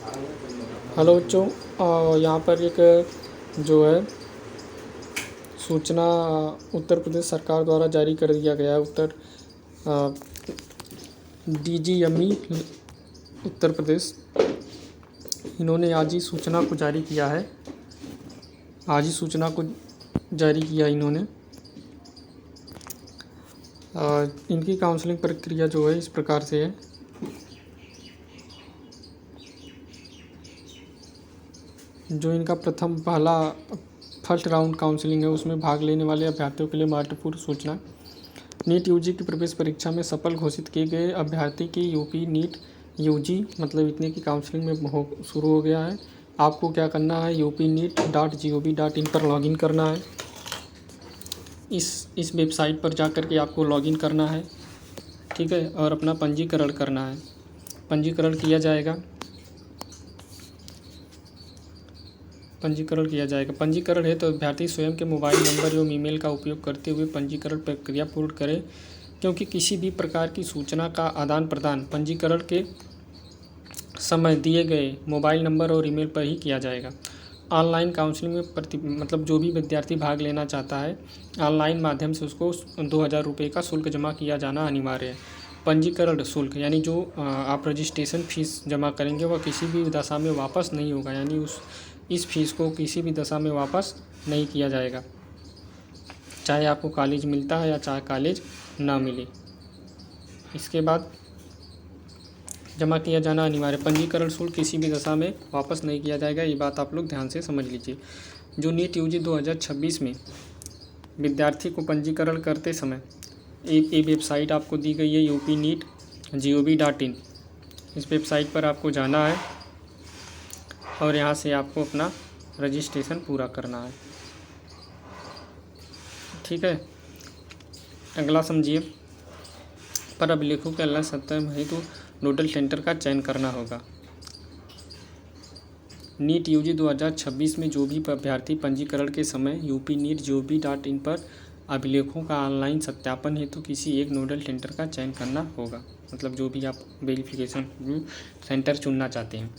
Hello बच्चों, यहाँ पर एक जो है सूचना उत्तर प्रदेश सरकार द्वारा जारी कर दिया गया है। DGME उत्तर प्रदेश, इन्होंने आज ही सूचना को जारी किया है। आज ही सूचना को जारी किया इन्होंने। इनकी काउंसलिंग प्रक्रिया जो है इस प्रकार से है। जो इनका फर्स्ट राउंड काउंसलिंग है, उसमें भाग लेने वाले अभ्यर्थियों के लिए महत्वपूर्ण सूचना। नीट यूजी की प्रवेश परीक्षा में सफल घोषित किए गए अभ्यर्थी की यूपी नीट यूजी मतलब इतने की काउंसलिंग में शुरू हो गया है। आपको क्या करना है, upneet.gov.in पर लॉगिन करना है। इस वेबसाइट पर जा कर के आपको लॉगिन करना है, ठीक है, और अपना पंजीकरण करना है। पंजीकरण किया जाएगा। पंजीकरण है तो अभ्यर्थी स्वयं के मोबाइल नंबर एवं ईमेल का उपयोग करते हुए पंजीकरण प्रक्रिया पूर्ण करें, क्योंकि किसी भी प्रकार की सूचना का आदान प्रदान पंजीकरण के समय दिए गए मोबाइल नंबर और ईमेल पर ही किया जाएगा। ऑनलाइन काउंसलिंग में जो भी विद्यार्थी भाग लेना चाहता है, ऑनलाइन माध्यम से उसको 2000 रुपये का शुल्क जमा किया जाना अनिवार्य है। पंजीकरण शुल्क यानी जो आप रजिस्ट्रेशन फ़ीस जमा करेंगे वह किसी भी दशा में वापस नहीं होगा, यानी इस फीस को किसी भी दशा में वापस नहीं किया जाएगा, चाहे आपको कॉलेज मिलता है या चाहे कॉलेज ना मिले। इसके बाद जमा किया जाना अनिवार्य। पंजीकरण शुल्क किसी भी दशा में वापस नहीं किया जाएगा, ये बात आप लोग ध्यान से समझ लीजिए। जो नीट यूजी 2026 में विद्यार्थी को पंजीकरण करते समय एक वेबसाइट आपको दी गई है, upneet.gov.in। इस वेबसाइट पर आपको जाना है और यहाँ से आपको अपना रजिस्ट्रेशन पूरा करना है, ठीक है। अगला समझिए, पर अभिलेखों के अलावा सत्यापन हेतु नोडल सेंटर का चयन करना होगा। नीट यूजी 2026 में जो भी अभ्यर्थी पंजीकरण के समय upneet.gov.in पर अभिलेखों का ऑनलाइन सत्यापन हेतु किसी एक नोडल सेंटर का चयन करना होगा, मतलब जो भी आप वेरिफिकेशन सेंटर चुनना चाहते हैं।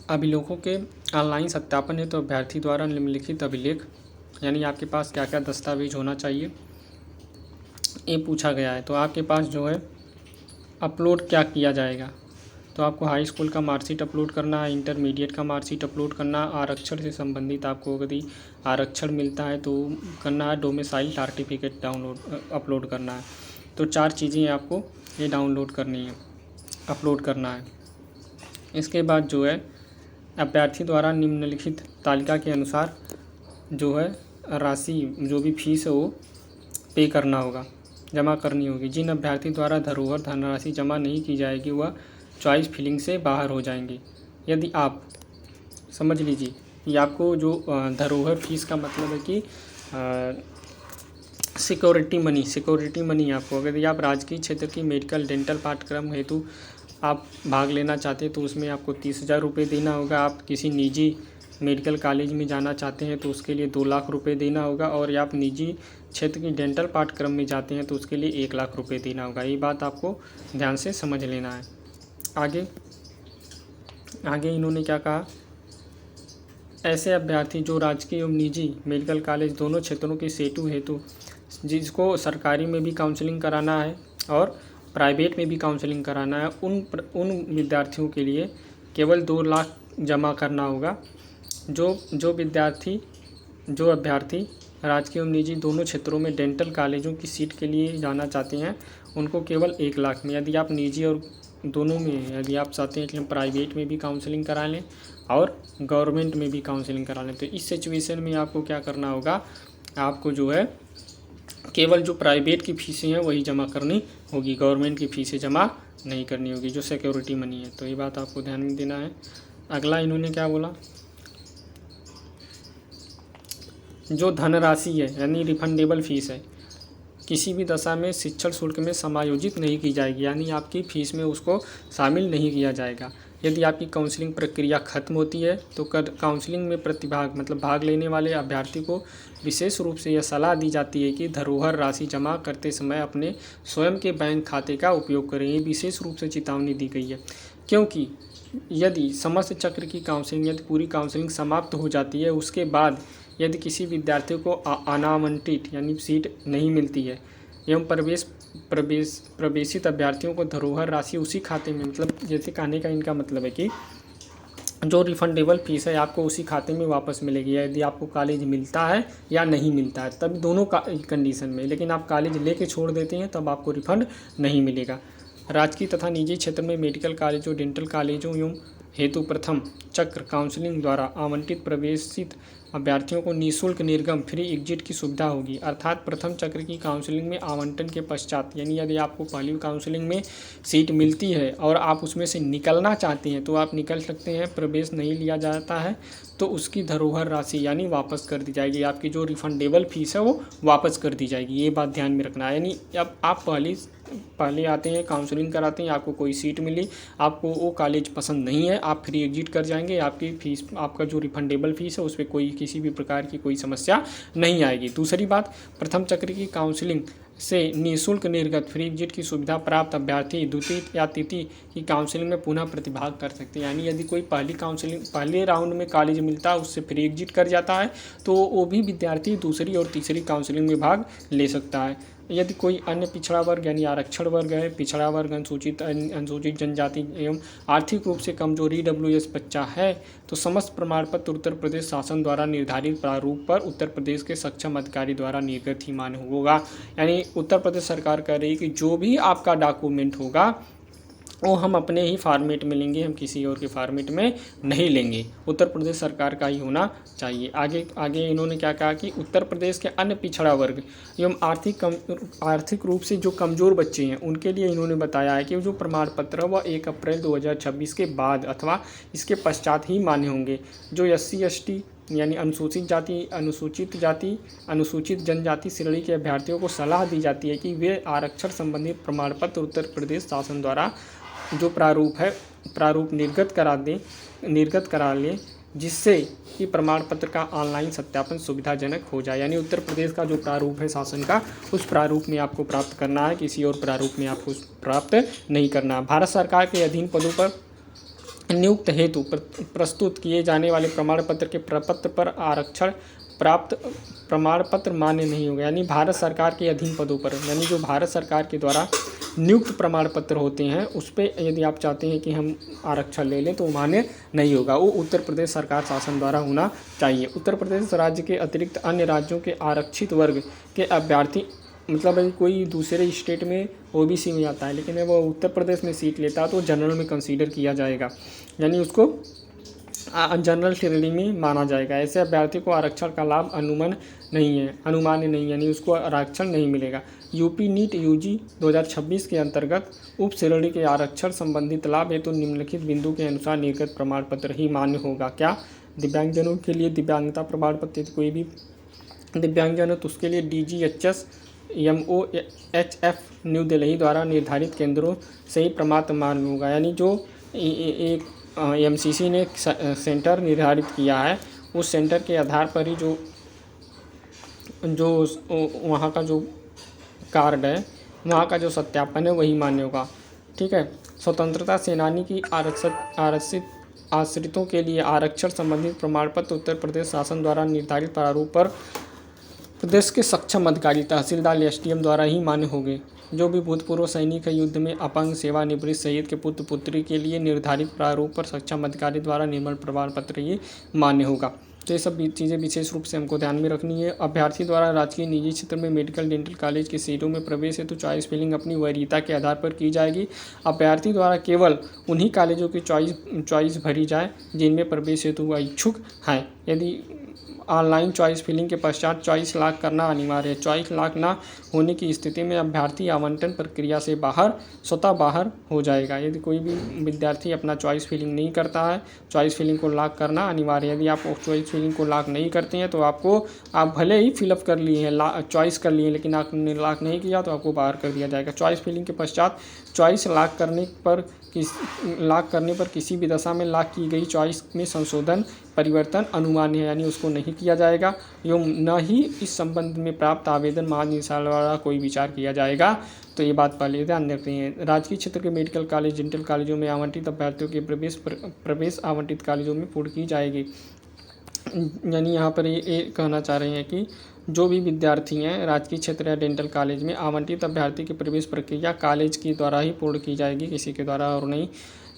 अभिलेखों के ऑनलाइन सत्यापन है तो अभ्यर्थी द्वारा निम्नलिखित अभिलेख यानी आपके पास क्या क्या दस्तावेज होना चाहिए, ये पूछा गया है। तो आपके पास जो है अपलोड क्या किया जाएगा, तो आपको हाई स्कूल का मार्कशीट अपलोड करना है, इंटरमीडिएट का मार्कशीट अपलोड करना, आरक्षण से संबंधित आपको यदि आरक्षण मिलता है तो करना है, डोमिसाइल सर्टिफिकेट अपलोड करना है। तो 4 चीज़ें आपको ये डाउनलोड करनी है, अपलोड करना है। इसके बाद जो है अभ्यर्थी द्वारा निम्नलिखित तालिका के अनुसार जो है राशि जो भी फीस है वो पे करना होगा, जमा करनी होगी। जिन अभ्यर्थी द्वारा धरोहर धनराशि जमा नहीं की जाएगी वह चॉइस फिलिंग से बाहर हो जाएंगे। यदि आप समझ लीजिए, ये आपको जो धरोहर फीस का मतलब है कि सिक्योरिटी मनी आपको, अगर आप राजकीय क्षेत्र की मेडिकल डेंटल पाठ्यक्रम हेतु आप भाग लेना चाहते हैं तो उसमें आपको 30,000 रुपये देना होगा। आप किसी निजी मेडिकल कॉलेज में जाना चाहते हैं तो उसके लिए 2 लाख रुपये देना होगा, और आप निजी क्षेत्र की डेंटल पाठ्यक्रम में जाते हैं तो उसके लिए 1 लाख रुपये देना होगा। ये बात आपको ध्यान से समझ लेना है। आगे इन्होंने क्या कहा, ऐसे अभ्यर्थी जो राजकीय एवं निजी मेडिकल कॉलेज दोनों क्षेत्रों के सेतु हेतु जिसको सरकारी में भी काउंसलिंग कराना है और प्राइवेट में भी काउंसलिंग कराना है, उन विद्यार्थियों के लिए केवल 2 लाख जमा करना होगा। जो अभ्यर्थी राजकीय और निजी दोनों क्षेत्रों में डेंटल कॉलेजों की सीट के लिए जाना चाहते हैं उनको केवल 1 लाख में, यदि आप निजी और दोनों में यदि आप चाहते हैं कि हम प्राइवेट में भी काउंसलिंग करा लें और गवर्नमेंट में भी काउंसलिंग करा लें, तो इस सिचुएशन में आपको क्या करना होगा, आपको जो है केवल जो प्राइवेट की फीसें हैं वही जमा करनी होगी, गवर्नमेंट की फीसें जमा नहीं करनी होगी, जो सिक्योरिटी मनी है। तो ये बात आपको ध्यान में देना है। अगला इन्होंने क्या बोला, जो धनराशि है यानी रिफंडेबल फीस है किसी भी दशा में शिक्षण शुल्क में समायोजित नहीं की जाएगी, यानी आपकी फ़ीस में उसको शामिल नहीं किया जाएगा। यदि आपकी काउंसलिंग प्रक्रिया खत्म होती है तो काउंसलिंग में भाग लेने वाले अभ्यर्थी को विशेष रूप से यह सलाह दी जाती है कि धरोहर राशि जमा करते समय अपने स्वयं के बैंक खाते का उपयोग करें। ये विशेष रूप से चेतावनी दी गई है, क्योंकि यदि समस्त चक्र की काउंसलिंग, यदि पूरी काउंसलिंग समाप्त हो जाती है, उसके बाद यदि किसी विद्यार्थी को अनामंटित यानी सीट नहीं मिलती है एवं प्रवेशित अभ्यर्थियों को धरोहर राशि उसी खाते में, मतलब जैसे कहने का इनका मतलब है कि जो रिफंडेबल फीस है आपको उसी खाते में वापस मिलेगी, यदि आपको कॉलेज मिलता है या नहीं मिलता है, तब दोनों का कंडीशन में। लेकिन आप कॉलेज लेके छोड़ देते हैं तब आपको रिफंड नहीं मिलेगा। राजकीय तथा निजी क्षेत्र में मेडिकल कॉलेजों, डेंटल कॉलेजों एवं हेतु प्रथम चक्र काउंसलिंग द्वारा आवंटित प्रवेशित अभ्यर्थियों को निःशुल्क निर्गम फ्री एग्जिट की सुविधा होगी। अर्थात प्रथम चक्र की काउंसलिंग में आवंटन के पश्चात, यानी यदि आपको पहली काउंसलिंग में सीट मिलती है और आप उसमें से निकलना चाहते हैं तो आप निकल सकते हैं। प्रवेश नहीं लिया जाता है तो उसकी धरोहर राशि यानी वापस कर दी जाएगी, आपकी जो रिफंडेबल फीस है वो वापस कर दी जाएगी। ये बात ध्यान में रखना है। यानी अब आप पहले आते हैं, काउंसलिंग कराते हैं, आपको कोई सीट मिली, आपको वो कॉलेज पसंद नहीं है, आप फ्री एग्जिट कर जाएंगे, आपकी फीस, आपका जो रिफंडेबल फीस है उस पर कोई किसी भी प्रकार की कोई समस्या नहीं आएगी। दूसरी बात, प्रथम चक्र की काउंसलिंग से निःशुल्क निर्गत फ्री एग्जिट की सुविधा प्राप्त अभ्यर्थी द्वितीय या तृतीय की काउंसलिंग में पुनः प्रतिभाग कर सकते हैं। यानी यदि कोई पहले राउंड में कॉलेज मिलता है उससे फ्री एग्जिट कर जाता है तो वो भी विद्यार्थी दूसरी और तीसरी काउंसलिंग में भाग ले सकता है। यदि कोई अन्य पिछड़ा वर्ग यानी आरक्षण वर्ग है, पिछड़ा वर्ग, अनुसूचित जनजाति एवं आर्थिक रूप से कमजोर EWS बच्चा है तो समस्त प्रमाण पत्र उत्तर प्रदेश शासन द्वारा निर्धारित प्रारूप पर उत्तर प्रदेश के सक्षम अधिकारी द्वारा निर्गत ही मान्य होगा। यानी उत्तर प्रदेश सरकार कह रही है कि जो भी आपका डॉक्यूमेंट होगा वो हम अपने ही फॉर्मेट में लेंगे, हम किसी और के फॉर्मेट में नहीं लेंगे, उत्तर प्रदेश सरकार का ही होना चाहिए। आगे इन्होंने क्या कहा कि उत्तर प्रदेश के अन्य पिछड़ा वर्ग एवं आर्थिक रूप से जो कमज़ोर बच्चे हैं उनके लिए इन्होंने बताया है कि जो प्रमाण पत्र है वह 1 अप्रैल 2026 के बाद अथवा इसके पश्चात ही मान्य होंगे। जो SC ST यानी अनुसूचित जनजाति श्रेणी के अभ्यर्थियों को सलाह दी जाती है कि वे आरक्षण संबंधित प्रमाण पत्र उत्तर प्रदेश शासन द्वारा जो प्रारूप निर्गत करा लें, जिससे कि प्रमाण पत्र का ऑनलाइन सत्यापन सुविधाजनक हो जाए। यानी उत्तर प्रदेश का जो प्रारूप है शासन का, उस प्रारूप में आपको प्राप्त करना है, किसी और प्रारूप में आपको प्राप्त नहीं करना। भारत सरकार के अधीन पदों पर नियुक्त हेतु प्रस्तुत किए जाने वाले प्रमाण पत्र के प्रपत्र पर आरक्षण प्राप्त प्रमाण पत्र मान्य नहीं होगा। यानी भारत सरकार के अधीन पदों पर, यानी जो भारत सरकार के द्वारा नियुक्त प्रमाण पत्र होते हैं उस पर यदि आप चाहते हैं कि हम आरक्षण ले लें तो मान्य नहीं होगा, वो उत्तर प्रदेश सरकार शासन द्वारा होना चाहिए। उत्तर प्रदेश राज्य के अतिरिक्त अन्य राज्यों के आरक्षित वर्ग के अभ्यर्थी, मतलब कोई दूसरे स्टेट में OBC में आता है लेकिन वो उत्तर प्रदेश में सीट लेता है तो जनरल में कंसीडर किया जाएगा, यानी उसको जनरल श्रेणी में माना जाएगा। ऐसे अभ्यर्थी को आरक्षण का लाभ अनुमान्य नहीं, यानी उसको आरक्षण नहीं मिलेगा। यूपी नीट UG 2026 के अंतर्गत उप श्रेणी के आरक्षण संबंधित लाभ हेतु निम्नलिखित बिंदु के अनुसार निर्गत प्रमाण पत्र ही मान्य होगा। क्या? दिव्यांगजनों के लिए दिव्यांगता प्रमाण पत्र, कोई भी दिव्यांगजन है तो उसके लिए DGHS MOHF न्यू दिल्ली द्वारा निर्धारित केंद्रों से ही प्रमाण मान्य होगा। यानी जो एक MCC ने सेंटर निर्धारित किया है उस सेंटर के आधार पर ही जो वहाँ का जो कार्ड है, वहाँ का जो सत्यापन है वही मान्य होगा। ठीक है। स्वतंत्रता सेनानी की आश्रितों के लिए आरक्षण संबंधित प्रमाण पत्र उत्तर प्रदेश शासन द्वारा निर्धारित प्रारूप पर प्रदेश के सक्षम अधिकारी तहसीलदार SDM द्वारा ही मान्य होंगे। जो भी भूतपूर्व सैनिक है, युद्ध में अपंग, सेवानिवृत्त, शहीद के पुत्र पुत्री के लिए निर्धारित प्रारूप पर सक्षम अधिकारी द्वारा निर्मल प्रमाण पत्र ये मान्य होगा। तो ये सब चीज़ें विशेष रूप से हमको ध्यान में रखनी है। अभ्यर्थी द्वारा राजकीय निजी क्षेत्र में मेडिकल डेंटल कॉलेज की सीटों में प्रवेश हेतु चॉइस फिलिंग अपनी वरीयता के आधार पर की जाएगी। अभ्यर्थी द्वारा केवल उन्हीं कॉलेजों की चॉइस भरी जाए जिनमें प्रवेश हेतु वह इच्छुक हैं। यदि ऑनलाइन चॉइस फिलिंग के पश्चात चॉइस लॉक करना अनिवार्य है। चॉइस लॉक ना होने की स्थिति में अभ्यर्थी आवंटन प्रक्रिया से स्वतः बाहर हो जाएगा। यदि कोई भी विद्यार्थी अपना चॉइस फिलिंग नहीं करता है, चॉइस फिलिंग को लॉक करना अनिवार्य है। यदि आप चॉइस फीलिंग को लॉक नहीं करते हैं तो आपको, आप भले ही फिलअप कर लिए हैं, चॉइस कर लिए, लेकिन आपने लॉक नहीं किया तो आपको बाहर कर दिया जाएगा। चॉइस फिलिंग के पश्चात चॉइस लॉक करने पर किसी भी दशा में लॉक की गई चॉइस में संशोधन, परिवर्तन अनुमान्य है, यानी उसको नहीं किया जाएगा एवं न ही इस संबंध में प्राप्त आवेदन महानिदेशालय द्वारा कोई विचार किया जाएगा। तो ये बात पहले ध्यान रखते हैं। राजकीय क्षेत्र के मेडिकल कॉलेज, डेंटल कॉलेजों में आवंटित अभ्यर्थियों के प्रवेश आवंटित कॉलेजों में पूर्ण की जाएगी। यानी यहाँ पर ये कहना चाह रहे हैं कि जो भी विद्यार्थी हैं राजकीय क्षेत्र या डेंटल कॉलेज में, आवंटित अभ्यर्थी की प्रवेश प्रक्रिया कॉलेज के द्वारा ही पूर्ण की जाएगी, किसी के द्वारा और नहीं।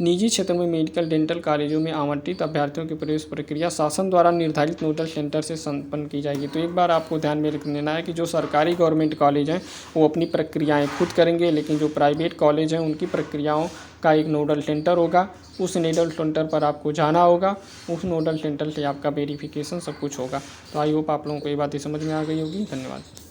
निजी क्षेत्र में मेडिकल डेंटल कॉलेजों में आवंटित अभ्यर्थियों की प्रवेश प्रक्रिया शासन द्वारा निर्धारित नोडल सेंटर से संपन्न की जाएगी। तो एक बार आपको ध्यान में रख लेना है कि जो सरकारी गवर्नमेंट कॉलेज हैं वो अपनी प्रक्रियाएं खुद करेंगे, लेकिन जो प्राइवेट कॉलेज हैं उनकी प्रक्रियाओं का एक नोडल सेंटर होगा। उस नोडल सेंटर पर आपको जाना होगा, उस नोडल सेंटर से आपका वेरिफिकेशन सब कुछ होगा। तो आई होप आप लोगों को ये बातें समझ में आ गई होगी। धन्यवाद।